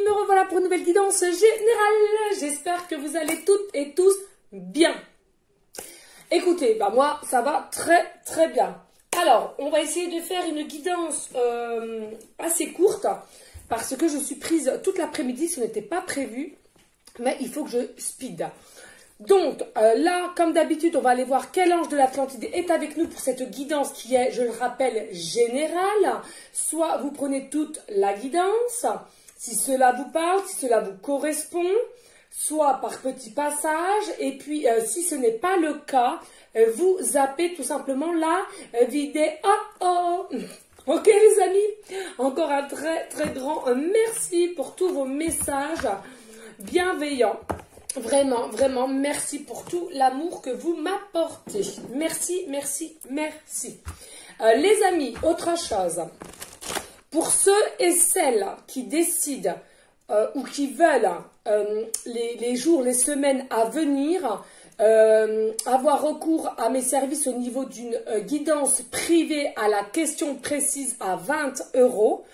me revoilà pour une nouvelle guidance générale. J'espère que vous allez toutes et tous bien. Écoutez, bah moi ça va très bien. Alors, on va essayer de faire une guidance assez courte parce que je suis prise toute l'après-midi, ce n'était pas prévu, mais il faut que je speed. Donc là, comme d'habitude, on va aller voir quel ange de l'Atlantide est avec nous pour cette guidance qui est, je le rappelle, générale. Soit vous prenez toute la guidance, si cela vous parle, si cela vous correspond, soit par petits passages. Et puis, si ce n'est pas le cas, vous zappez tout simplement la vidéo. Ok les amis, encore un très grand merci pour tous vos messages bienveillants. Vraiment, merci pour tout l'amour que vous m'apportez. Merci. Les amis, autre chose. Pour ceux et celles qui décident ou qui veulent les jours, les semaines à venir, avoir recours à mes services au niveau d'une guidance privée à la question précise à 20 €,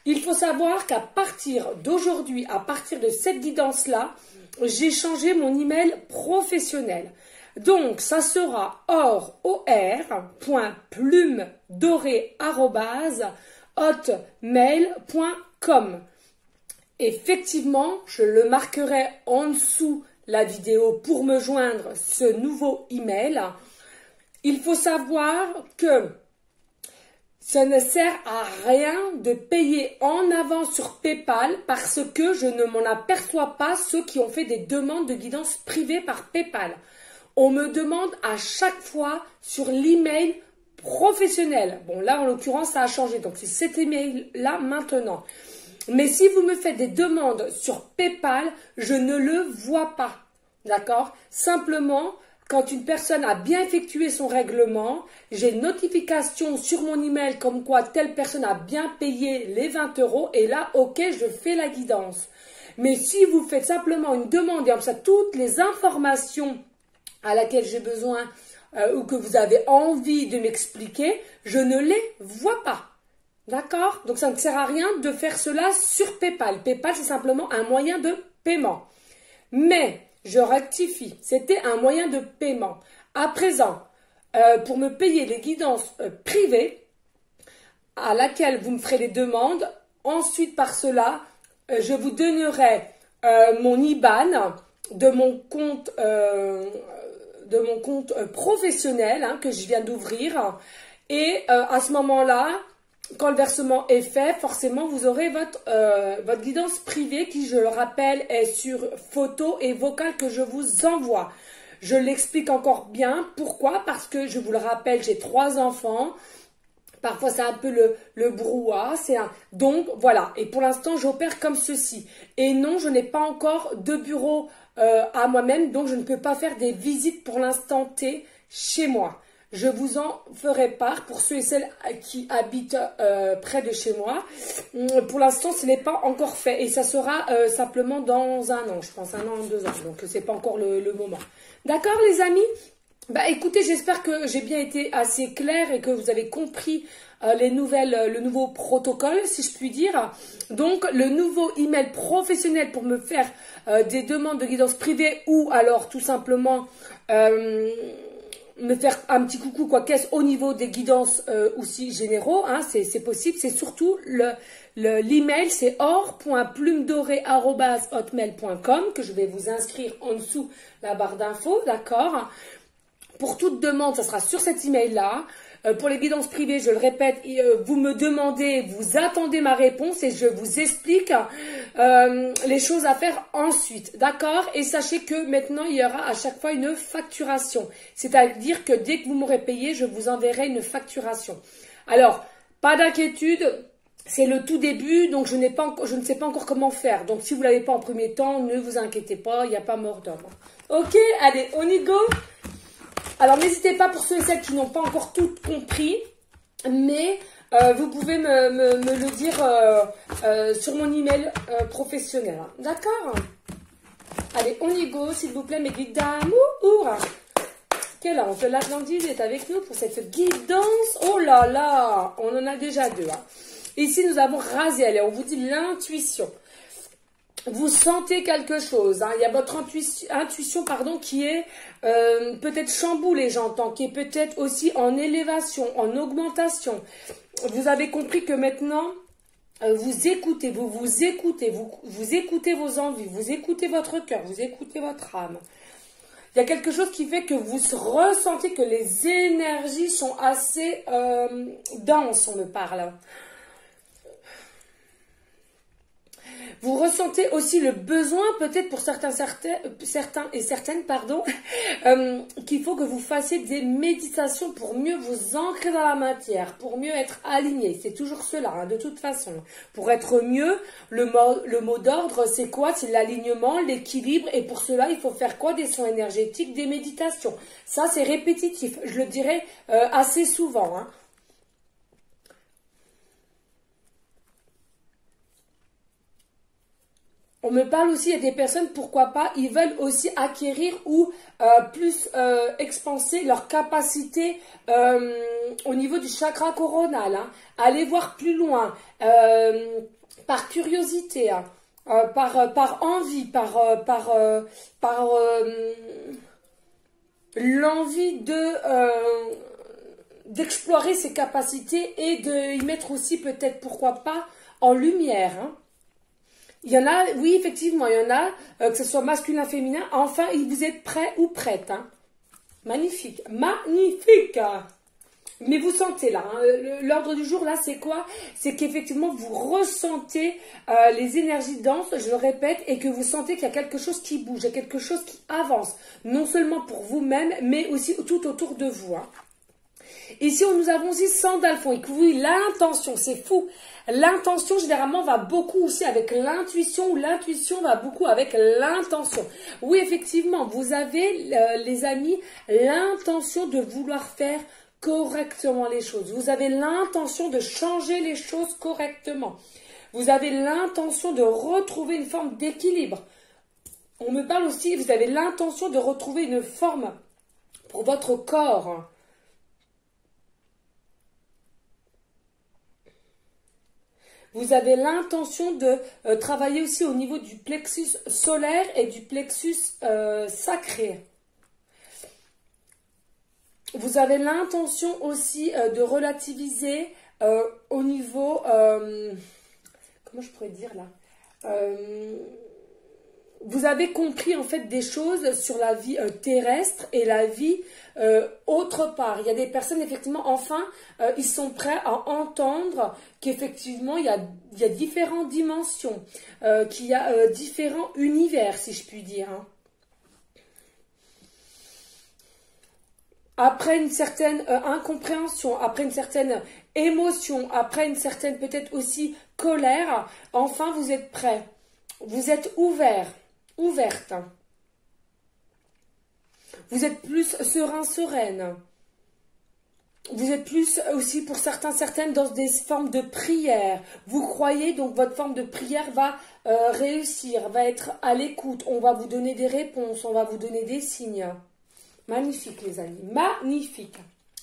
il faut savoir qu'à partir d'aujourd'hui, à partir de cette guidance-là, j'ai changé mon email professionnel. Donc, ça sera or.plumedorée@hotmail.com. Effectivement, je le marquerai en dessous la vidéo pour me joindre ce nouveau email. Il faut savoir que ça ne sert à rien de payer en avance sur PayPal parce que je ne m'en aperçois pas ceux qui ont fait des demandes de guidance privée par PayPal. On me demande à chaque fois sur l'email professionnel. Bon, là, en l'occurrence, ça a changé. Donc, c'est cet email-là maintenant. Mais si vous me faites des demandes sur PayPal, je ne le vois pas. D'accord? Simplement, quand une personne a bien effectué son règlement, j'ai une notification sur mon email comme quoi telle personne a bien payé les 20 € et là, ok, je fais la guidance. Mais si vous faites simplement une demande et comme ça, toutes les informations à laquelle j'ai besoin ou que vous avez envie de m'expliquer, je ne les vois pas. D'accord? Donc, ça ne sert à rien de faire cela sur PayPal. PayPal, c'est simplement un moyen de paiement. Mais, je rectifie, c'était un moyen de paiement. À présent, pour me payer les guidances privées, à laquelle vous me ferez les demandes, ensuite par cela, je vous donnerai mon IBAN de mon compte professionnel que je viens d'ouvrir. Et à ce moment-là, quand le versement est fait, forcément, vous aurez votre guidance privée qui, je le rappelle, est sur photo et vocale que je vous envoie. Je l'explique encore bien. Pourquoi? Parce que, je vous le rappelle, j'ai 3 enfants. Parfois, c'est un peu le brouhaha. Donc, voilà. Et pour l'instant, j'opère comme ceci. Et non, je n'ai pas encore de bureau à moi-même. Donc, je ne peux pas faire des visites pour l'instant T chez moi. Je vous en ferai part pour ceux et celles qui habitent près de chez moi. Pour l'instant, ce n'est pas encore fait et ça sera simplement dans 1 an, je pense 1 an, 2 ans. Donc, c'est pas encore le moment. D'accord, les amis? Bah, écoutez, j'espère que j'ai bien été assez claire et que vous avez compris le nouveau protocole, si je puis dire. Donc, le nouveau email professionnel pour me faire des demandes de guidance privée ou alors tout simplement me faire un petit coucou qu'est-ce au niveau des guidances aussi généraux, c'est possible. C'est surtout l'email, c'est or.plumedorée@hotmail.com que je vais vous inscrire en dessous la barre d'infos, d'accord? Pour toute demande, ça sera sur cet email-là. Pour les guidances privées, je le répète, vous me demandez, vous attendez ma réponse et je vous explique les choses à faire ensuite. D'accord? Et sachez que maintenant, il y aura à chaque fois une facturation. C'est-à-dire que dès que vous m'aurez payé, je vous enverrai une facturation. Alors, pas d'inquiétude. C'est le tout début, donc je ne sais pas encore comment faire. Donc, si vous ne l'avez pas en premier temps, ne vous inquiétez pas, il n'y a pas mort d'homme. Ok? Allez, on y go? Alors, n'hésitez pas pour ceux et celles qui n'ont pas encore tout compris, mais vous pouvez me le dire sur mon email professionnel. D'accord? Allez, on y go, s'il vous plaît, mes guides d'amour. Quel ange de l'Atlantide est avec nous pour cette guidance? Oh là là, on en a déjà 2. Ici, nous avons Raziel et on vous dit l'intuition. vous sentez quelque chose, hein. Il y a votre intuition pardon, qui est peut-être chamboulée, j'entends, qui est peut-être aussi en élévation, en augmentation. Vous avez compris que maintenant, vous écoutez, vous écoutez vos envies, vous écoutez votre cœur, vous écoutez votre âme. Il y a quelque chose qui fait que vous ressentez que les énergies sont assez denses, on me parle. Vous ressentez aussi le besoin, peut-être pour certains et certaines, pardon, qu'il faut que vous fassiez des méditations pour mieux vous ancrer dans la matière, pour mieux être aligné. C'est toujours cela, hein, de toute façon. Pour être mieux, le mot d'ordre, c'est quoi? C'est l'alignement, l'équilibre. Et pour cela, il faut faire quoi? Des soins énergétiques, des méditations. Ça, c'est répétitif. Je le dirais assez souvent, hein. On me parle aussi, il y a des personnes, pourquoi pas, ils veulent aussi acquérir ou plus expanser leur capacité au niveau du chakra coronal. Hein. Aller voir plus loin, par curiosité, hein, par envie, par l'envie d'explorer ses capacités et de y mettre aussi peut-être, pourquoi pas, en lumière. Hein. Il y en a, oui, effectivement, il y en a, que ce soit masculin, féminin. Enfin, vous êtes prêts ou prêtes. Hein. Magnifique, magnifique. Mais vous sentez là, hein, l'ordre du jour là, c'est quoi? C'est qu'effectivement, vous ressentez les énergies denses, je le répète, et que vous sentez qu'il y a quelque chose qui bouge, il y a quelque chose qui avance. Non seulement pour vous-même, mais aussi tout autour de vous. Hein. Ici, nous avons aussi Sandalphon. Et oui, l'intention, c'est fou. L'intention, généralement, va beaucoup aussi avec l'intuition, ou l'intuition va beaucoup avec l'intention. Oui, effectivement, vous avez, les amis, l'intention de vouloir faire correctement les choses. Vous avez l'intention de changer les choses correctement. Vous avez l'intention de retrouver une forme d'équilibre. On me parle aussi, vous avez l'intention de retrouver une forme pour votre corps. Vous avez l'intention de travailler aussi au niveau du plexus solaire et du plexus sacré. Vous avez l'intention aussi de relativiser au niveau... comment je pourrais dire là vous avez compris en fait des choses sur la vie terrestre et la vie autre part. Il y a des personnes, effectivement, enfin, ils sont prêts à entendre qu'effectivement, il y a différentes dimensions, qu'il y a différents univers, si je puis dire. Hein. Après une certaine incompréhension, après une certaine émotion, après une certaine peut-être aussi colère, enfin, vous êtes prêts. Vous êtes ouverts. Ouverte. Vous êtes plus serein, sereine. Vous êtes plus aussi pour certaines dans des formes de prière. Vous croyez donc votre forme de prière va réussir, va être à l'écoute. On va vous donner des réponses, on va vous donner des signes. Magnifique les amis, magnifique.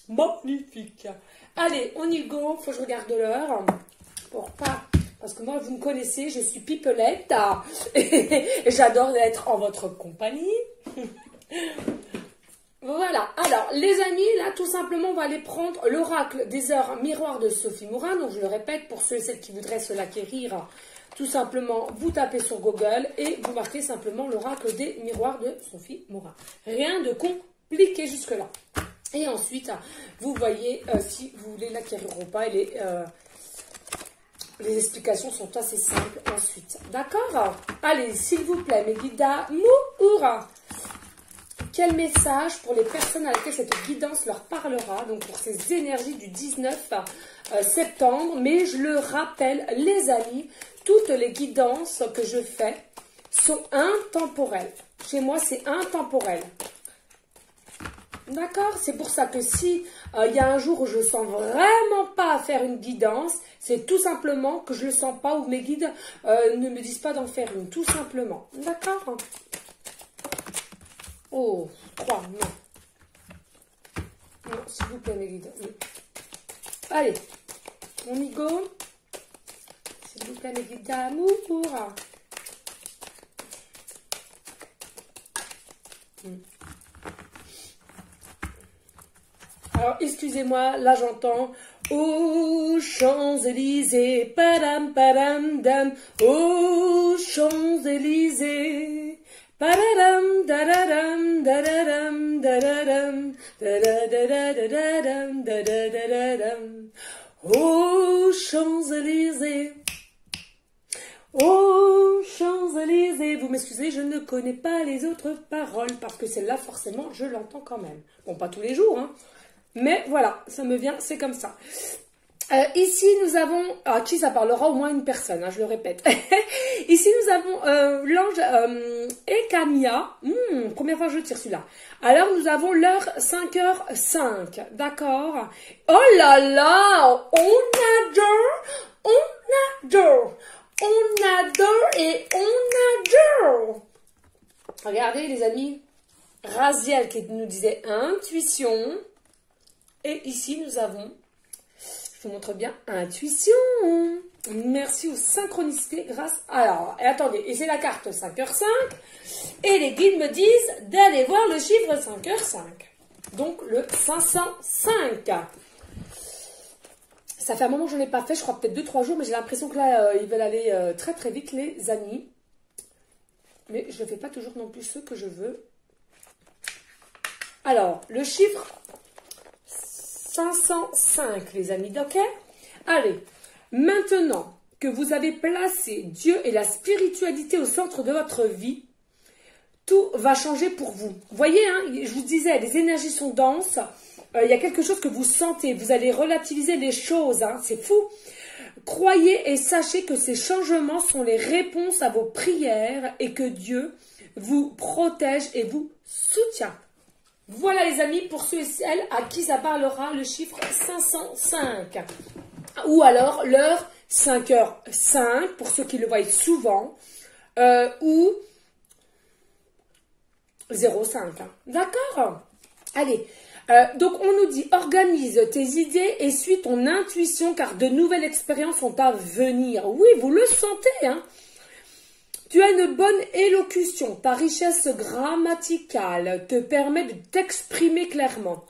Magnifique. Allez, on y go, faut que je regarde l'heure pour pas... Parce que moi, vous me connaissez, je suis pipelette et j'adore être en votre compagnie. Voilà. Alors, les amis, là, tout simplement, on va aller prendre l'oracle des heures miroir de Sophie Morin. Donc, je le répète, pour ceux et celles qui voudraient se l'acquérir, tout simplement, vous tapez sur Google et vous marquez simplement l'oracle des miroirs de Sophie Morin. Rien de compliqué jusque-là. Et ensuite, vous voyez si vous voulez l'acquérir ou pas. Les explications sont assez simples ensuite. D'accord? Allez, s'il vous plaît, mes guides d'amour. Quel message pour les personnes à laquelle cette guidance leur parlera, donc pour ces énergies du 19 septembre. Mais je le rappelle, les amis, toutes les guidances que je fais sont intemporelles. Chez moi, c'est intemporel. D'accord? C'est pour ça que si il y a un jour où je ne sens vraiment pas à faire une guidance, c'est tout simplement que je ne le sens pas ou mes guides ne me disent pas d'en faire une. Tout simplement. D'accord? Oh, 3, non. Non, s'il vous plaît, mes guides. Non. Allez, on y go. S'il vous plaît, mes guides d'amour. Alors, excusez-moi, là j'entends aux Champs-Élysées, padam padam dam, aux Champs-Élysées, padam dadadam dadadam dadadam dadadadadadam dadadadadam, aux Champs-Élysées. Aux Champs-Élysées, vous m'excusez, je ne connais pas les autres paroles, parce que celle-là, forcément, je l'entends quand même. Bon, pas tous les jours, hein. Mais voilà, ça me vient, c'est comme ça. Ici, nous avons... À qui ça parlera au moins une personne, hein, je le répète. Ici, nous avons l'ange Ekania. Première fois que je tire celui-là. Alors, nous avons l'heure 5h05. D'accord. Oh là là, on adore. On adore et on adore. Regardez, les amis. Raziel qui nous disait intuition. Et ici, nous avons, je vous montre bien, intuition. Merci aux synchronicités grâce... Alors, et attendez, et c'est la carte 5h05. Et les guides me disent d'aller voir le chiffre 5h05. Donc, le 505. Ça fait un moment que je ne l'ai pas fait, je crois peut-être 2-3 jours, mais j'ai l'impression que là, ils veulent aller très très vite, les amis. Mais je ne fais pas toujours non plus ce que je veux. Alors, le chiffre 505, les amis, ok? Allez, maintenant que vous avez placé Dieu et la spiritualité au centre de votre vie, tout va changer pour vous. Vous voyez, hein, je vous disais, les énergies sont denses. Il y a quelque chose que vous sentez. Vous allez relativiser les choses. Hein, c'est fou. Croyez et sachez que ces changements sont les réponses à vos prières et que Dieu vous protège et vous soutient. Voilà les amis, pour ceux et celles à qui ça parlera le chiffre 505. Ou alors l'heure 5h05 pour ceux qui le voient souvent. Ou 05. Hein. D'accord? Allez. Donc on nous dit, organise tes idées et suis ton intuition car de nouvelles expériences sont à venir. Oui, vous le sentez, hein. Tu as une bonne élocution, ta richesse grammaticale te permet de t'exprimer clairement.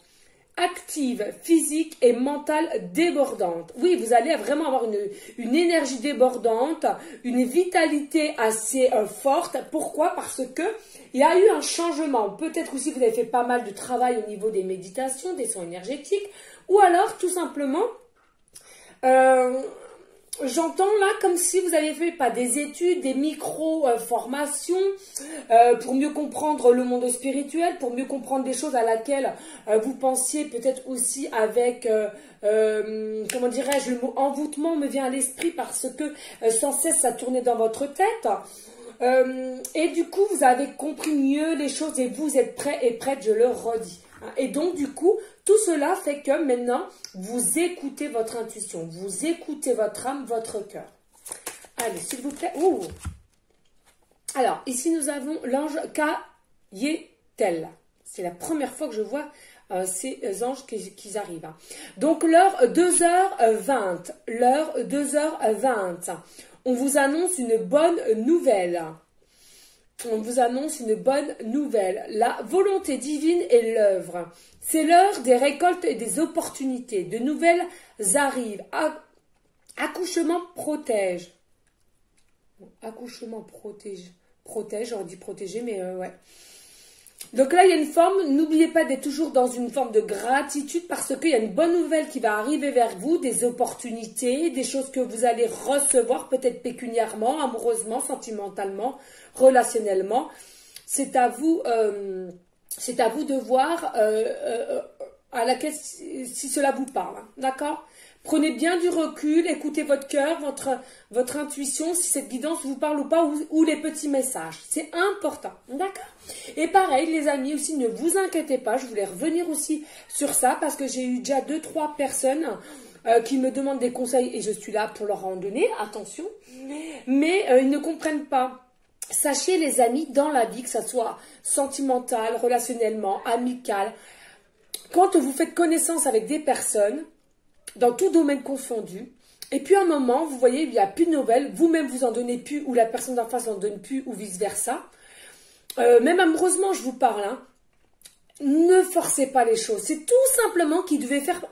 Active, physique et mentale débordante. Oui, vous allez vraiment avoir une énergie débordante, une vitalité assez forte. Pourquoi? Parce que il y a eu un changement. Peut-être aussi vous avez fait pas mal de travail au niveau des méditations, des soins énergétiques, ou alors tout simplement... J'entends là comme si vous aviez fait pas des études, des micro-formations pour mieux comprendre le monde spirituel, pour mieux comprendre des choses à laquelle vous pensiez peut-être aussi avec, comment dirais-je, le mot envoûtement me vient à l'esprit parce que sans cesse ça tournait dans votre tête. Et du coup, vous avez compris mieux les choses et vous êtes prêts et prêtes, je le redis. Et donc, du coup, tout cela fait que maintenant, vous écoutez votre intuition, vous écoutez votre âme, votre cœur. Allez, s'il vous plaît. Ouh. Alors, ici, nous avons l'ange Kayetel. C'est la première fois que je vois ces anges qui arrivent. Hein. Donc, l'heure 2h20. L'heure 2h20. On vous annonce une bonne nouvelle. On vous annonce une bonne nouvelle. La volonté divine est l'œuvre. C'est l'heure des récoltes et des opportunités. De nouvelles arrivent. Accouchement protège. Accouchement protège. Protège, j'aurais dit protéger, mais ouais. Donc là, il y a une forme, n'oubliez pas d'être toujours dans une forme de gratitude parce qu'il y a une bonne nouvelle qui va arriver vers vous, des opportunités, des choses que vous allez recevoir, peut-être pécuniairement, amoureusement, sentimentalement, relationnellement. C'est à vous de voir à laquelle si cela vous parle, hein, d'accord? Prenez bien du recul, écoutez votre cœur, votre intuition, si cette guidance vous parle ou pas, ou les petits messages. C'est important, d'accord? Et pareil, les amis, aussi, ne vous inquiétez pas, je voulais revenir aussi sur ça, parce que j'ai eu déjà 2-3 personnes qui me demandent des conseils, et je suis là pour leur en donner, attention, mais ils ne comprennent pas. Sachez, les amis, dans la vie, que ça soit sentimental, relationnellement, amical, quand vous faites connaissance avec des personnes, dans tout domaine confondu, et puis à un moment, vous voyez, il n'y a plus de nouvelles, vous-même vous en donnez plus, ou la personne d'en face en donne plus, ou vice-versa, même amoureusement, je vous parle, hein. Ne forcez pas les choses. C'est tout simplement qui devait faire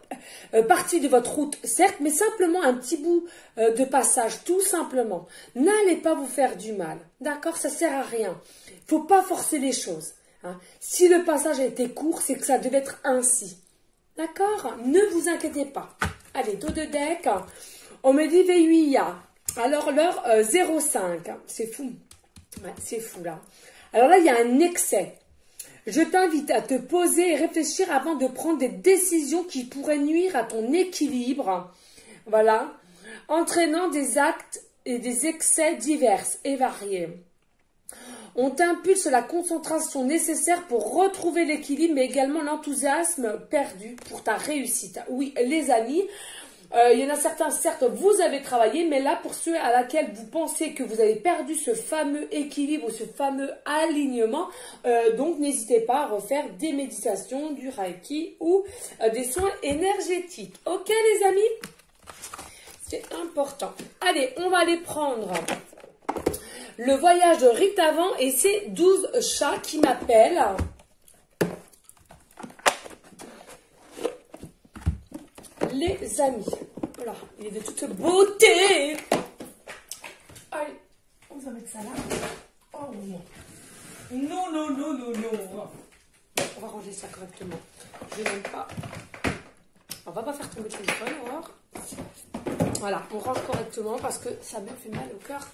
partie de votre route, certes, mais simplement un petit bout de passage, tout simplement. N'allez pas vous faire du mal, d'accord? Ça sert à rien. Il ne faut pas forcer les choses. Hein. Si le passage a été court, c'est que ça devait être ainsi. D'accord? Ne vous inquiétez pas. Allez, dos de deck. On me dit V8A. Alors, l'heure 05. C'est fou. Ouais, c'est fou, là. Alors là, il y a un excès. Je t'invite à te poser et réfléchir avant de prendre des décisions qui pourraient nuire à ton équilibre. Voilà. Entraînant des actes et des excès divers et variés. On t'impulse la concentration nécessaire pour retrouver l'équilibre, mais également l'enthousiasme perdu pour ta réussite. Oui, les amis, il y en a certains, certes, vous avez travaillé, mais là, pour ceux à laquelle vous pensez que vous avez perdu ce fameux équilibre ou ce fameux alignement, donc n'hésitez pas à refaire des méditations, du Reiki ou des soins énergétiques. Ok, les amis? C'est important. Allez, on va aller prendre le voyage de Rite Avant et ses 12 chats qui m'appellent. Les amis, voilà, il est de toute beauté. Allez, on va mettre ça là. Oh non. Non, non, non, non, non. On va ranger ça correctement. Je n'aime pas. On va pas faire tomber le téléphone, alors. Voilà, on range correctement parce que ça me fait mal au cœur.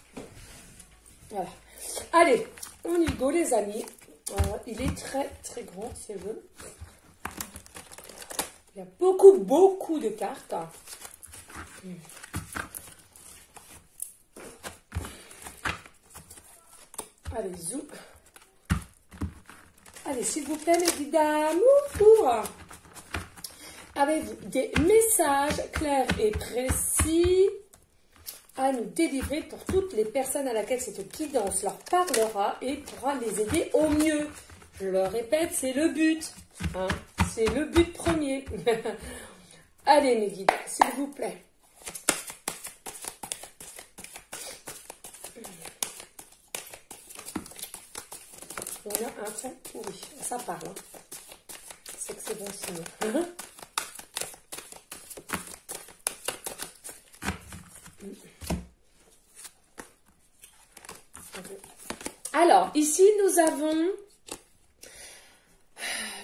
Voilà. Allez, on y go, les amis. Il est très, très grand, ce jeu. Il y a beaucoup, beaucoup de cartes. Allez, zou. Allez, s'il vous plaît, mes petites dames. Avez-vous des messages clairs et précis à nous délivrer pour toutes les personnes à laquelle cette guidance leur parlera et pourra les aider au mieux? Je le répète, c'est le but. Hein, c'est le but premier. Allez, mes guides, s'il vous plaît. On a un fait pourri. Ça parle. Hein. C'est que c'est bon sinon. Alors, ici, nous avons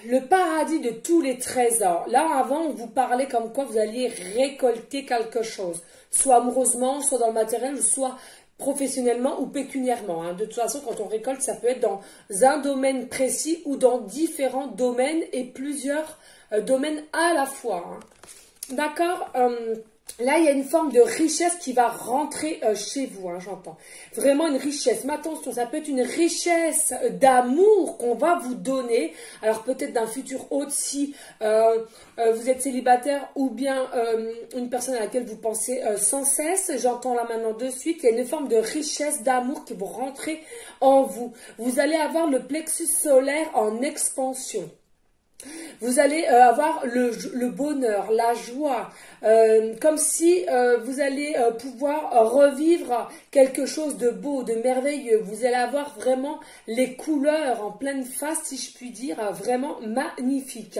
le paradis de tous les trésors. Là, avant, on vous parlait comme quoi vous alliez récolter quelque chose. Soit amoureusement, soit dans le matériel, soit professionnellement ou pécuniairement. Hein. De toute façon, quand on récolte, ça peut être dans un domaine précis ou dans différents domaines et plusieurs domaines à la fois. Hein. D'accord? Là, il y a une forme de richesse qui va rentrer chez vous, hein, j'entends. Vraiment une richesse. Mais attention, ça peut être une richesse d'amour qu'on va vous donner. Alors peut-être d'un futur hôte si vous êtes célibataire ou bien une personne à laquelle vous pensez sans cesse. J'entends là maintenant de suite, il y a une forme de richesse d'amour qui va rentrer en vous. Vous allez avoir le plexus solaire en expansion. Vous allez avoir le bonheur, la joie, comme si vous allez pouvoir revivre quelque chose de beau, de merveilleux. Vous allez avoir vraiment les couleurs en pleine face, si je puis dire, vraiment magnifique.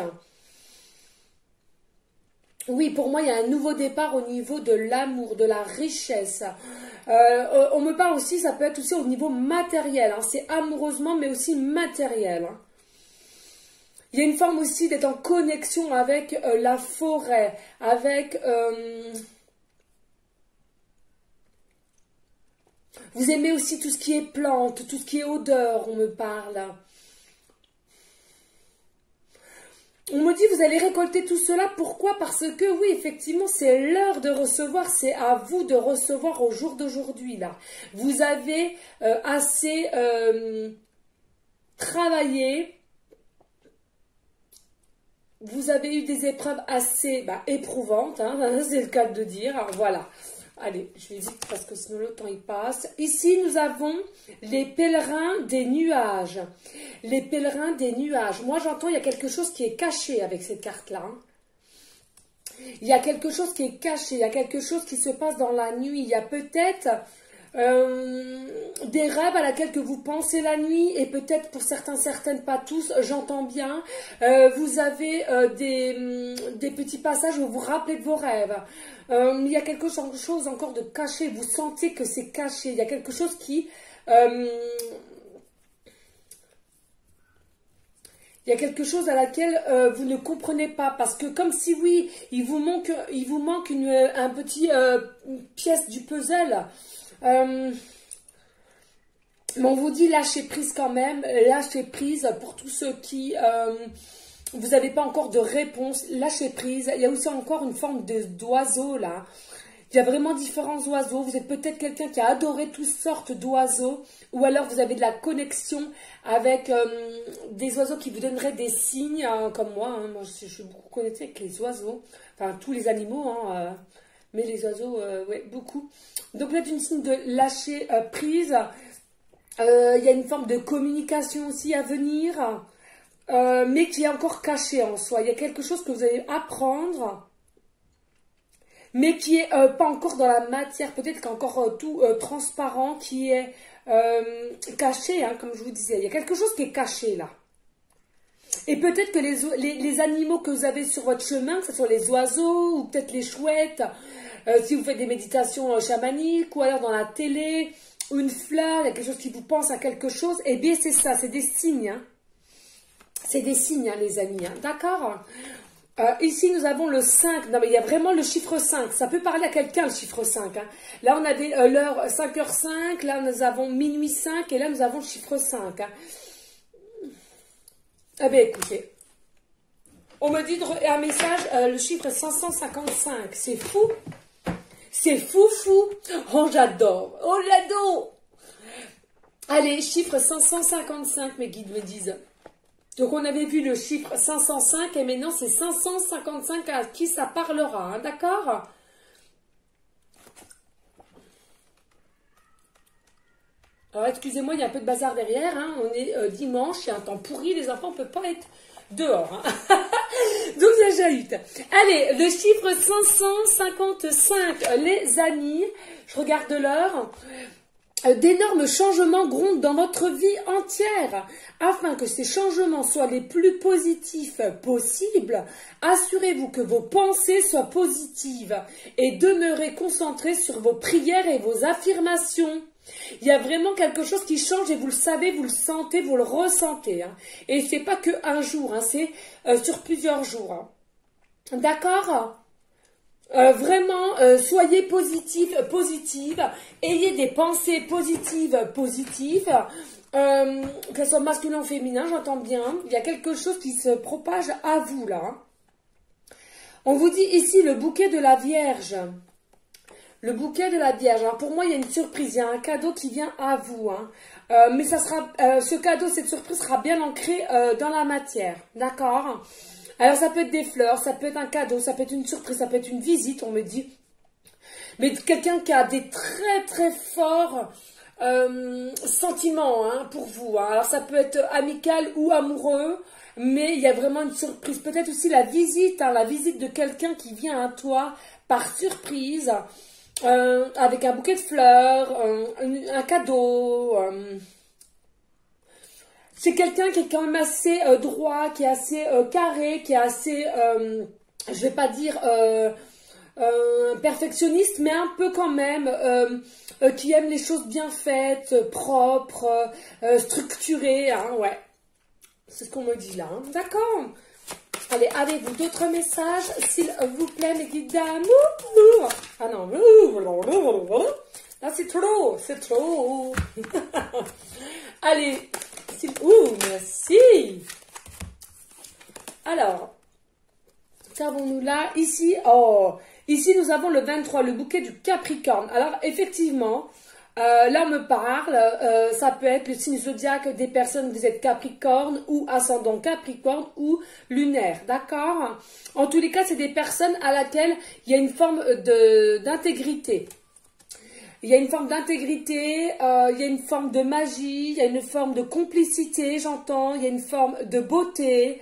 Oui, pour moi, il y a un nouveau départ au niveau de l'amour, de la richesse. On me parle aussi, ça peut être aussi au niveau matériel. Hein. C'est amoureusement, mais aussi matériel. Hein. Il y a une forme aussi d'être en connexion avec la forêt, avec... vous aimez aussi tout ce qui est plantes, tout ce qui est odeur, on me parle. On me dit, vous allez récolter tout cela. Pourquoi? Parce que, oui, effectivement, c'est l'heure de recevoir. C'est à vous de recevoir au jour d'aujourd'hui, là. Vous avez assez travaillé. Vous avez eu des épreuves assez éprouvantes, hein, c'est le cas de dire. Alors, voilà. Allez, je vais vite parce que sinon le temps il passe. Ici, nous avons les pèlerins des nuages. Les pèlerins des nuages. Moi, j'entends, il y a quelque chose qui est caché avec cette carte-là. Hein. Il y a quelque chose qui est caché. Il y a quelque chose qui se passe dans la nuit. Il y a peut-être des rêves à laquelle que vous pensez la nuit, et peut-être pour certains, certaines, pas tous, j'entends bien. Vous avez des petits passages où vous vous rappelez de vos rêves. Il y a quelque chose encore de caché, vous sentez que c'est caché, il y a quelque chose qui... il y a quelque chose à laquelle vous ne comprenez pas, parce que comme si oui, il vous manque un petit pièce du puzzle. Mais on vous dit lâchez prise quand même, lâchez prise pour tous ceux qui vous n'avez pas encore de réponse, lâchez prise. Il y a aussi encore une forme d'oiseau là. Il y a vraiment différents oiseaux. Vous êtes peut-être quelqu'un qui a adoré toutes sortes d'oiseaux, ou alors vous avez de la connexion avec des oiseaux qui vous donneraient des signes, hein, comme moi. Hein. Moi, je suis beaucoup connectée avec les oiseaux, enfin tous les animaux, hein, mais les oiseaux, ouais, beaucoup. Donc peut-être une signe de lâcher prise. Il y a une forme de communication aussi à venir, mais qui est encore cachée en soi. Il y a quelque chose que vous allez apprendre, mais qui est pas encore dans la matière, peut-être qu'encore tout transparent, qui est caché, hein, comme je vous disais. Il y a quelque chose qui est caché là. Et peut-être que les animaux que vous avez sur votre chemin, que ce soit les oiseaux ou peut-être les chouettes, si vous faites des méditations chamaniques, ou alors dans la télé, ou une fleur, il y a quelque chose qui vous pense à quelque chose, eh bien c'est ça, c'est des signes. Hein. C'est des signes, hein, les amis, hein, d'accord. Ici, nous avons le 5. Non, mais il y a vraiment le chiffre 5. Ça peut parler à quelqu'un, le chiffre 5. Hein. Là, on avait l'heure 5h05. Là, nous avons minuit 5. Et là, nous avons le chiffre 5. Hein. Eh bien, écoutez. On me dit un message, le chiffre 555. C'est fou. C'est fou, fou. Oh, j'adore. Oh, j'adore. Allez, chiffre 555, mes guides me disent. Donc, on avait vu le chiffre 505 et maintenant, c'est 555 à qui ça parlera, hein, d'accord? Alors, excusez-moi, il y a un peu de bazar derrière, hein, on est dimanche, il y a un temps pourri, les enfants ne peuvent pas être dehors. Hein. Donc, ça jahute. Allez, le chiffre 555, les amis, je regarde l'heure. D'énormes changements grondent dans votre vie entière. Afin que ces changements soient les plus positifs possibles, assurez-vous que vos pensées soient positives et demeurez concentrés sur vos prières et vos affirmations. Il y a vraiment quelque chose qui change et vous le savez, vous le sentez, vous le ressentez. Hein. Et c'est pas que un jour, hein, c'est sur plusieurs jours. Hein. D'accord ? Vraiment, soyez positive, ayez des pensées positives, que ce soit masculin ou féminin, j'entends bien. Il y a quelque chose qui se propage à vous, là. On vous dit ici le bouquet de la Vierge. Le bouquet de la Vierge. Alors pour moi, il y a une surprise, il y a un cadeau qui vient à vous. Hein. Mais ça sera, ce cadeau, cette surprise sera bien ancrée dans la matière, d'accord ? Alors, ça peut être des fleurs, ça peut être un cadeau, ça peut être une surprise, ça peut être une visite, on me dit. Mais quelqu'un qui a des très, très forts sentiments hein, pour vous. Hein. Alors, ça peut être amical ou amoureux, mais il y a vraiment une surprise. Peut-être aussi la visite, hein, la visite de quelqu'un qui vient à toi par surprise, avec un bouquet de fleurs, un cadeau... C'est quelqu'un qui est quand même assez droit, qui est assez carré, qui est assez, je vais pas dire perfectionniste, mais un peu quand même, qui aime les choses bien faites, propres, structurées, hein, ouais. C'est ce qu'on me dit là, hein. D'accord. Allez, avez-vous d'autres messages, s'il vous plaît, mes guides d'amour? Ah non, là c'est trop, c'est trop. Allez. Ouh, merci. Alors, qu'avons-nous là? Ici, oh, ici nous avons le 23, le bouquet du Capricorne. Alors, effectivement, là on me parle, ça peut être le signe zodiaque des personnes, vous êtes Capricorne ou ascendant Capricorne ou lunaire, d'accord? En tous les cas, c'est des personnes à laquelle il y a une forme d'intégrité. Il y a une forme d'intégrité, il y a une forme de magie, il y a une forme de complicité, j'entends, il y a une forme de beauté.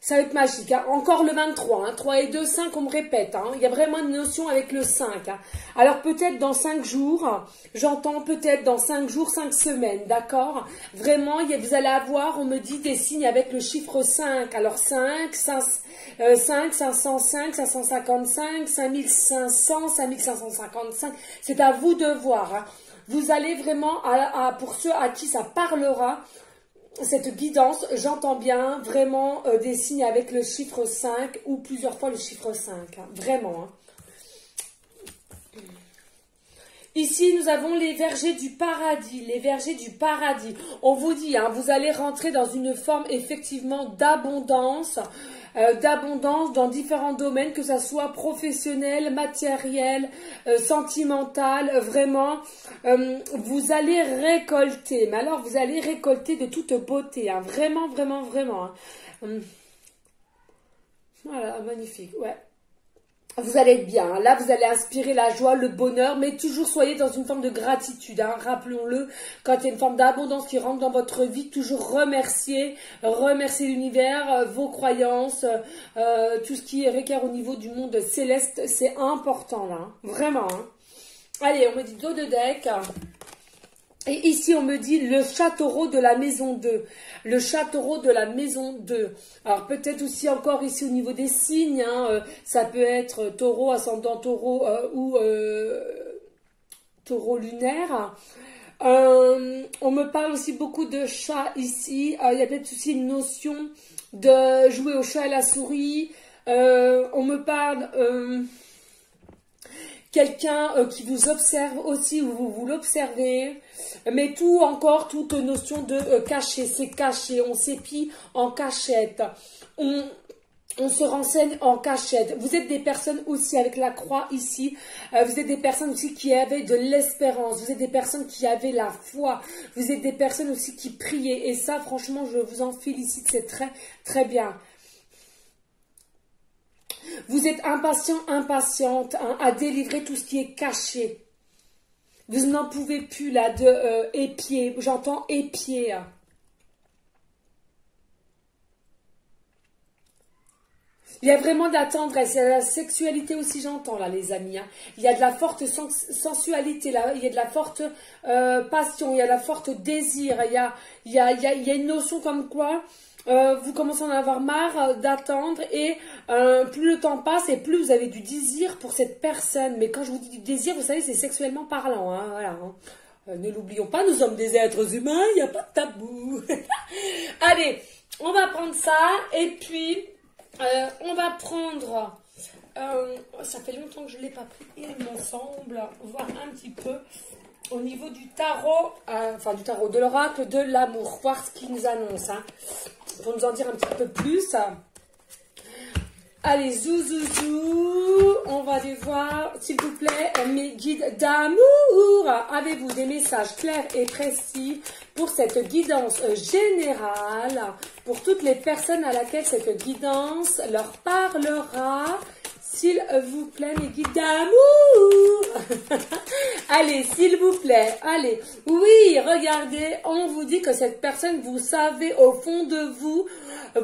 Ça va être magique. Hein. Encore le 23. Hein. 3 et 2, 5, on me répète. Hein. Il y a vraiment une notion avec le 5. Hein. Alors peut-être dans 5 jours, j'entends peut-être dans 5 jours, 5 semaines. D'accord? Vraiment, vous allez avoir, on me dit, des signes avec le chiffre 5. Alors 5, 505, 555, 5500, 5555. C'est à vous de voir. Hein. Vous allez vraiment, pour ceux à qui ça parlera, cette guidance, j'entends bien vraiment des signes avec le chiffre 5 ou plusieurs fois le chiffre 5. Hein, vraiment. Hein. Ici, nous avons les vergers du paradis. Les vergers du paradis. On vous dit, hein, vous allez rentrer dans une forme effectivement d'abondance. D'abondance dans différents domaines, que ça soit professionnel, matériel, sentimental, vraiment, vous allez récolter, mais alors vous allez récolter de toute beauté, hein, vraiment, vraiment, vraiment. Hein. Voilà, magnifique, ouais. Vous allez être bien, hein. Là vous allez inspirer la joie, le bonheur, mais toujours soyez dans une forme de gratitude, hein. Rappelons-le, quand il y a une forme d'abondance qui rentre dans votre vie, toujours remercier l'univers, vos croyances, tout ce qui est requiert au niveau du monde céleste, c'est important là, hein. Vraiment. Hein. Allez, on me dit dos de deck. Et ici, on me dit le château de la maison 2. Le château de la maison 2. Alors, peut-être aussi encore ici au niveau des signes. Hein, ça peut être taureau, ascendant taureau ou taureau lunaire. On me parle aussi beaucoup de chat ici. Il y a peut-être aussi une notion de jouer au chat et à la souris. On me parle... quelqu'un qui vous observe aussi ou vous l'observez, mais tout encore, toute notion de caché, c'est caché, on s'épie en cachette, on se renseigne en cachette. Vous êtes des personnes aussi avec la croix ici, vous êtes des personnes aussi qui avaient de l'espérance, vous êtes des personnes qui avaient la foi, vous êtes des personnes aussi qui priaient, et ça franchement je vous en félicite, c'est très très bien. Vous êtes impatient, impatiente, hein, à délivrer tout ce qui est caché. Vous n'en pouvez plus là de épier. J'entends épier. Hein. Il y a vraiment de la tendresse, il y a de la sexualité aussi, j'entends là les amis. Hein. Il y a de la forte sensualité, là. Il y a de la forte passion, il y a de la forte désir. Il y a une notion comme quoi... vous commencez à en avoir marre d'attendre et plus le temps passe et plus vous avez du désir pour cette personne. Mais quand je vous dis du désir, vous savez, c'est sexuellement parlant. Hein, voilà, hein. Ne l'oublions pas, nous sommes des êtres humains, il n'y a pas de tabou. Allez, on va prendre ça et puis on va prendre... ça fait longtemps que je ne l'ai pas pris, il me semble, voir un petit peu... Au niveau du tarot, enfin du tarot, de l'oracle de l'amour, voir ce qu'il nous annonce, hein, pour nous en dire un petit peu plus. Allez, zou, on va aller voir, s'il vous plaît, mes guides d'amour. Avez-vous des messages clairs et précis pour cette guidance générale, pour toutes les personnes à laquelle cette guidance leur parlera? S'il vous plaît, mes guides d'amour. Allez, s'il vous plaît, allez. Oui, regardez, on vous dit que cette personne, vous savez au fond de vous,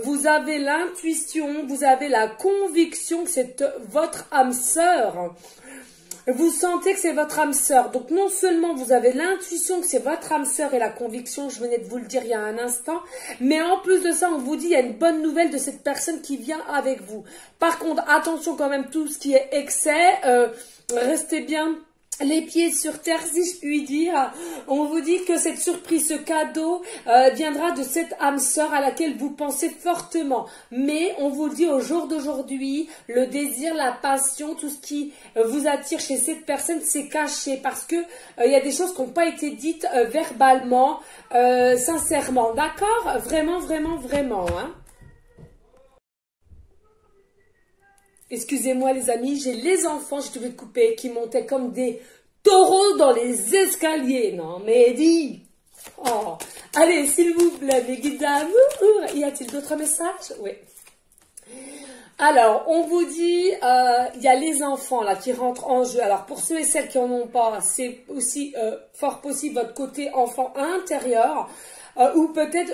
vous avez l'intuition, vous avez la conviction que c'est votre âme sœur. Vous sentez que c'est votre âme sœur. Donc non seulement vous avez l'intuition que c'est votre âme sœur et la conviction, je venais de vous le dire il y a un instant, mais en plus de ça, on vous dit il y a une bonne nouvelle de cette personne qui vient avec vous. Par contre, attention quand même tout ce qui est excès, restez bien les pieds sur terre, si je puis dire. On vous dit que cette surprise, ce cadeau viendra de cette âme sœur à laquelle vous pensez fortement. Mais on vous le dit au jour d'aujourd'hui, le désir, la passion, tout ce qui vous attire chez cette personne, c'est caché parce que il y a des choses qui n'ont pas été dites verbalement, sincèrement. D'accord? Vraiment, vraiment, vraiment. Hein? Excusez-moi les amis, j'ai les enfants, je devais couper, qui montaient comme des taureaux dans les escaliers. Non mais dis. Oh. Allez, s'il vous plaît, mes guides d'amour. Y a-t-il d'autres messages? Oui. Alors, on vous dit, il y a les enfants là qui rentrent en jeu. Alors, pour ceux et celles qui n'en ont pas, c'est aussi fort possible votre côté enfant intérieur. ou peut-être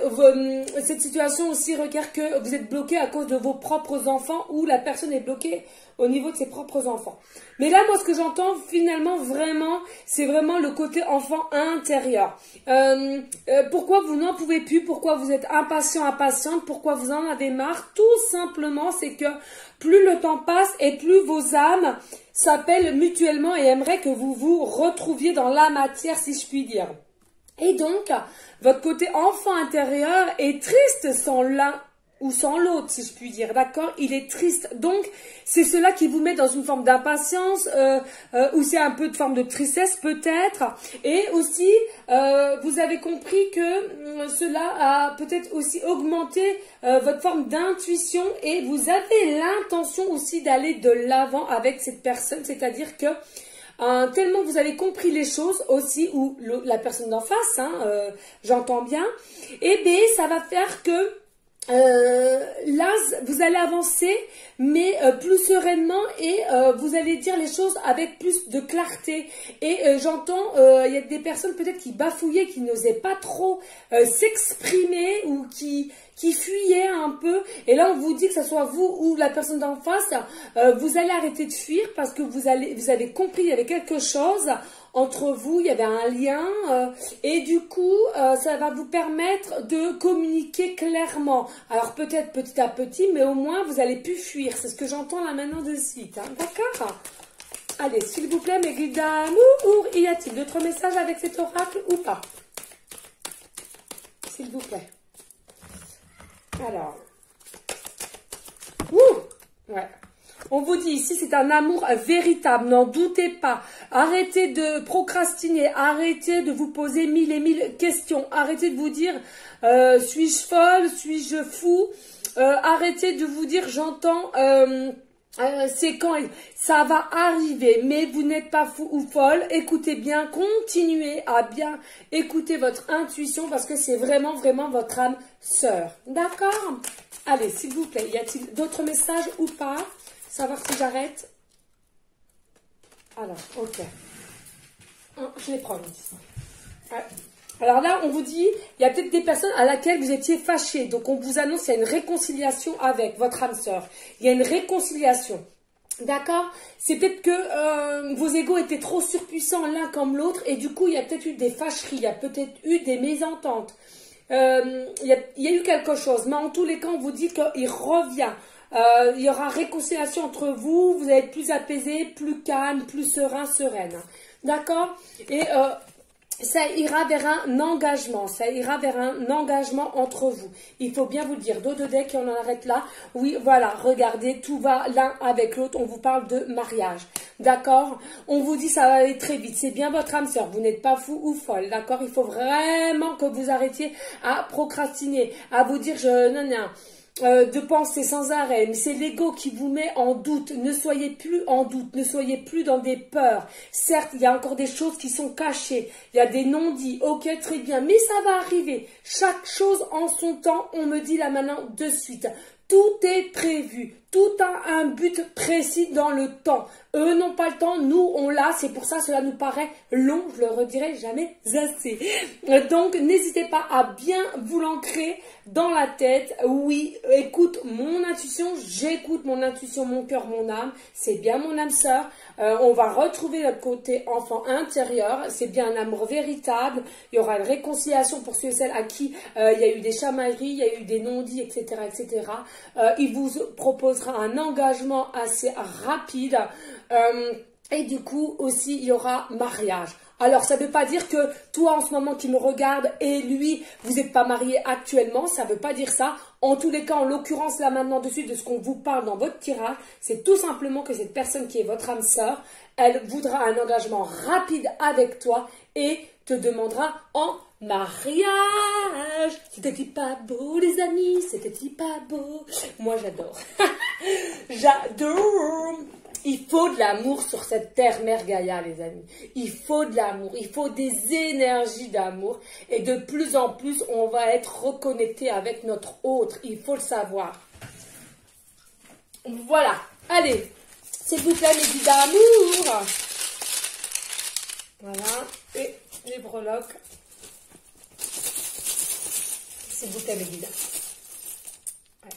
cette situation aussi requiert que vous êtes bloqué à cause de vos propres enfants ou la personne est bloquée au niveau de ses propres enfants. Mais là, moi, ce que j'entends finalement vraiment, c'est vraiment le côté enfant intérieur. Pourquoi vous n'en pouvez plus? Pourquoi vous êtes impatient, impatiente? Pourquoi vous en avez marre? Tout simplement, c'est que plus le temps passe et plus vos âmes s'appellent mutuellement et aimeraient que vous vous retrouviez dans la matière, si je puis dire. Et donc, votre côté enfant intérieur est triste sans l'un ou sans l'autre, si je puis dire, d'accord? Il est triste. Donc, c'est cela qui vous met dans une forme d'impatience, ou c'est un peu de forme de tristesse peut-être. Et aussi, vous avez compris que cela a peut-être aussi augmenté votre forme d'intuition et vous avez l'intention aussi d'aller de l'avant avec cette personne. C'est-à-dire que tellement vous avez compris les choses aussi, ou la personne d'en face, j'entends bien, et bien ça va faire que là, vous allez avancer, mais plus sereinement et vous allez dire les choses avec plus de clarté. Et j'entends, il y a des personnes peut-être qui bafouillaient, qui n'osaient pas trop s'exprimer ou qui fuyaient un peu. Et là, on vous dit que ce soit vous ou la personne d'en face, vous allez arrêter de fuir parce que vous avez compris, il y avait quelque chose entre vous, il y avait un lien et du coup, ça va vous permettre de communiquer clairement. Alors peut-être petit à petit, mais au moins vous allez plus fuir. C'est ce que j'entends là maintenant de suite. Hein. D'accord? Allez, s'il vous plaît, mes guides d'amour, y a-t-il d'autres messages avec cet oracle ou pas? S'il vous plaît. Alors. Ouais. On vous dit ici, c'est un amour véritable, n'en doutez pas. Arrêtez de procrastiner, arrêtez de vous poser mille et mille questions, arrêtez de vous dire, suis-je folle, suis-je fou, arrêtez de vous dire, j'entends, c'est quand ça va arriver, mais vous n'êtes pas fou ou folle. Écoutez bien, continuez à bien écouter votre intuition parce que c'est vraiment, vraiment votre âme sœur. D'accord? Allez, s'il vous plaît, y a-t-il d'autres messages ou pas? Savoir si j'arrête. Alors, ok. Je les prends ici. Alors là, on vous dit, il y a peut-être des personnes à laquelle vous étiez fâchés. Donc, on vous annonce qu'il y a une réconciliation avec votre âme sœur. Il y a une réconciliation. D'accord? C'est peut-être que vos égos étaient trop surpuissants l'un comme l'autre. Et du coup, il y a peut-être eu des fâcheries. Il y a peut-être eu des mésententes. Il y a eu quelque chose. Mais en tous les cas, on vous dit qu'il revient. Il y aura réconciliation entre vous, vous allez être plus apaisé, plus calme, plus serein, sereine. D'accord? Et ça ira vers un engagement, entre vous. Il faut bien vous le dire. Dos de deck et on en arrête là. Oui, voilà, regardez, tout va l'un avec l'autre. On vous parle de mariage. D'accord? On vous dit ça va aller très vite. C'est bien votre âme sœur. Vous n'êtes pas fou ou folle. D'accord? Il faut vraiment que vous arrêtiez à procrastiner, à vous dire de penser sans arrêt, mais c'est l'ego qui vous met en doute. Ne soyez plus en doute, ne soyez plus dans des peurs. Certes, il y a encore des choses qui sont cachées, il y a des non-dits, ok, très bien, mais ça va arriver. Chaque chose en son temps, on me dit là maintenant de suite. Tout est prévu, tout a un but précis dans le temps. Eux n'ont pas le temps, nous on l'a, c'est pour ça cela nous paraît long, je le redirai jamais assez. Donc n'hésitez pas à bien vous l'ancrer dans la tête. Oui, écoute mon intuition, j'écoute mon intuition, mon cœur, mon âme, c'est bien mon âme sœur. On va retrouver notre côté enfant intérieur, c'est bien un amour véritable. Il y aura une réconciliation pour ceux et celles à qui il y a eu des chamailleries, il y a eu des non-dits, etc. etc. Il vous proposera un engagement assez rapide. Et du coup aussi il y aura mariage. Alors ça ne veut pas dire que toi en ce moment qui me regarde et lui vous n'êtes pas mariés actuellement, ça ne veut pas dire ça. En tous les cas, en l'occurrence là maintenant dessus de ce qu'on vous parle dans votre tirage, c'est tout simplement que cette personne qui est votre âme sœur, elle voudra un engagement rapide avec toi et te demandera en mariage. C'était-il pas beau les amis? C'était-il pas beau? Moi j'adore. J'adore. Il faut de l'amour sur cette terre mère Gaïa, les amis. Il faut de l'amour, il faut des énergies d'amour. Et de plus en plus, on va être reconnecté avec notre autre. Il faut le savoir. Voilà. Allez, s'il vous plaît, mes guides d'amour. Voilà. Et les breloques. s'il vous plaît, mes guides. Ouais.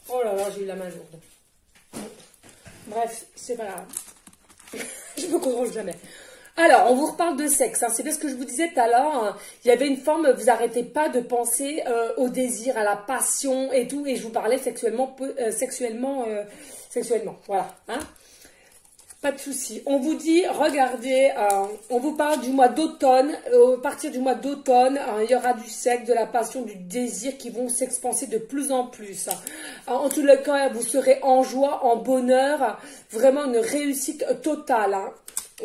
Oh là là, j'ai eu la main lourde. Bref, c'est pas grave. Je me contrôle jamais. Alors, on vous reparle de sexe. Hein. C'est bien ce que je vous disais tout à l'heure. Hein. Il y avait une forme, vous arrêtez pas de penser au désir, à la passion et tout. Et je vous parlais sexuellement. Voilà. Hein. Pas de souci. On vous dit, regardez, on vous parle du mois d'automne. À partir du mois d'automne, il y aura du sexe, de la passion, du désir qui vont s'expanser de plus en plus. En tout cas, vous serez en joie, en bonheur. Vraiment une réussite totale. Hein.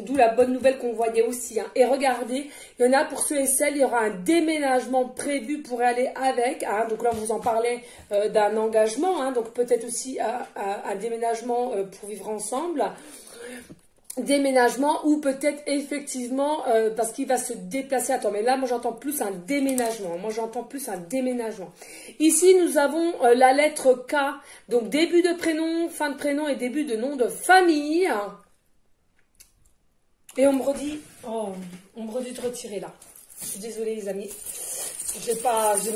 D'où la bonne nouvelle qu'on voyait aussi. Hein. Et regardez, il y en a pour ceux et celles, il y aura un déménagement prévu pour aller avec. Hein. Donc là, on vous en parlait d'un engagement. Hein. Donc peut-être aussi un déménagement pour vivre ensemble. Déménagement ou peut-être effectivement parce qu'il va se déplacer. Attends, mais là, moi, j'entends plus un déménagement. Moi, j'entends plus un déménagement. Ici, nous avons la lettre K. Donc, début de prénom, fin de prénom et début de nom de famille. Et on me redit, oh, on me redit de retirer là. Je suis désolée, les amis. J'ai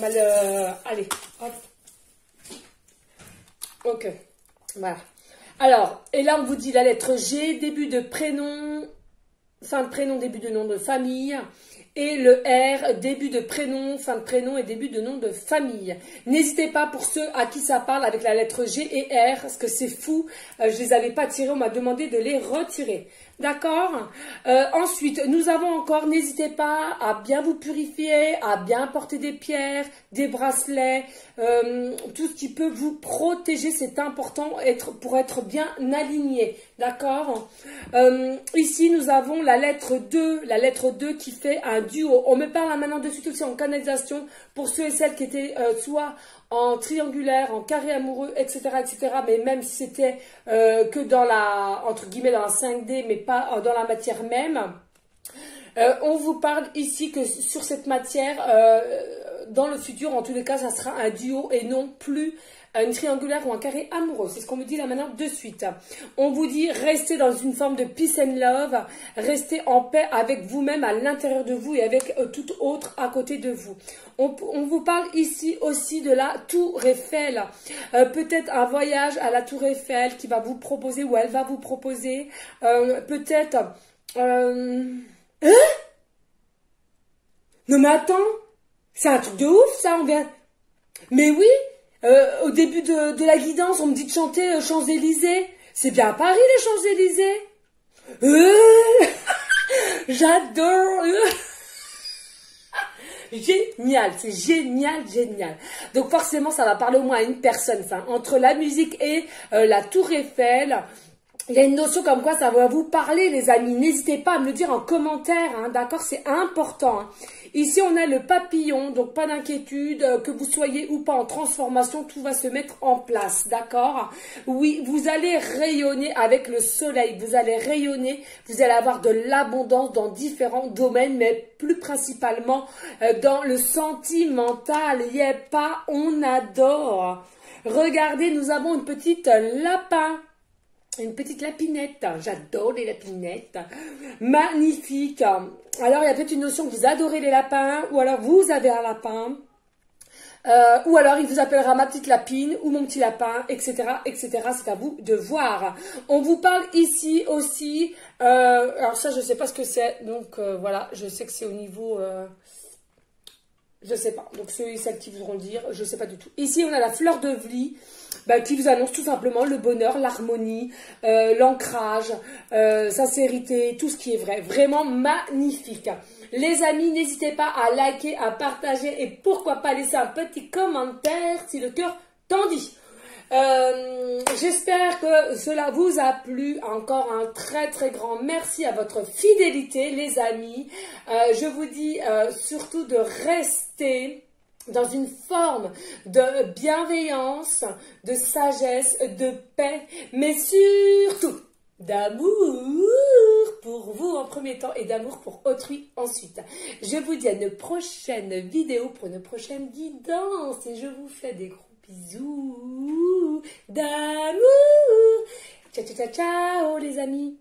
mal. Allez, hop. Ok, voilà. Alors, et là, on vous dit la lettre G, début de prénom, fin de prénom, début de nom de famille. Et le R, début de prénom, fin de prénom et début de nom de famille. N'hésitez pas pour ceux à qui ça parle avec la lettre G et R, parce que c'est fou. Je les avais pas tirés, on m'a demandé de les retirer. D'accord. Ensuite, nous avons encore, n'hésitez pas à bien vous purifier, à bien porter des pierres, des bracelets, tout ce qui peut vous protéger, c'est important pour être bien aligné. D'accord. Ici, nous avons la lettre 2 qui fait un duo. On me parle maintenant de suite aussi en canalisation pour ceux et celles qui étaient soit en triangulaire, en carré amoureux, etc., etc. Mais même si c'était que dans la, entre guillemets, dans la 5D, mais pas dans la matière même. On vous parle ici que sur cette matière, dans le futur, en tous les cas, ça sera un duo et non plus une triangulaire ou un carré amoureux. C'est ce qu'on me dit là maintenant de suite. On vous dit restez dans une forme de peace and love, restez en paix avec vous-même à l'intérieur de vous et avec tout autre à côté de vous. On vous parle ici aussi de la Tour Eiffel. Peut-être un voyage à la Tour Eiffel qui va vous proposer ou elle va vous proposer. Peut-être... Hein? Non mais attends, c'est un truc de ouf ça, on vient... Mais oui, au début de la guidance, on me dit de chanter Champs-Élysées. C'est bien à Paris les Champs-Élysées. J'adore. Génial, c'est génial, génial. Donc forcément, ça va parler au moins à une personne. Enfin, entre la musique et la Tour Eiffel... Il y a une notion comme quoi ça va vous parler, les amis. N'hésitez pas à me le dire en commentaire, hein, d'accord? C'est important. Hein. Ici, on a le papillon, donc pas d'inquiétude, que vous soyez ou pas en transformation, tout va se mettre en place, d'accord? Oui, vous allez rayonner avec le soleil, vous allez rayonner, vous allez avoir de l'abondance dans différents domaines, mais plus principalement dans le sentimental. On adore. Regardez, nous avons une petite lapin. Une petite lapinette, j'adore les lapinettes, magnifique. Alors il y a peut-être une notion que vous adorez les lapins, ou alors vous avez un lapin, ou alors il vous appellera ma petite lapine, ou mon petit lapin, etc., etc. C'est à vous de voir. On vous parle ici aussi, alors ça je sais pas ce que c'est, donc voilà, je sais que c'est au niveau... je sais pas, donc ceux et celles qui voudront le dire, je sais pas du tout. Ici on a la fleur de Vlie, qui vous annonce tout simplement le bonheur, l'harmonie, l'ancrage, sincérité, tout ce qui est vrai. Vraiment magnifique. Les amis, n'hésitez pas à liker, à partager et pourquoi pas laisser un petit commentaire si le cœur t'en dit. J'espère que cela vous a plu. Encore un très très grand merci à votre fidélité, les amis. Je vous dis surtout de rester dans une forme de bienveillance, de sagesse, de paix, mais surtout d'amour pour vous en premier temps et d'amour pour autrui ensuite. Je vous dis à une prochaine vidéo pour une prochaine guidance et je vous fais des gros bisous d'amour. Ciao, ciao, ciao, ciao les amis.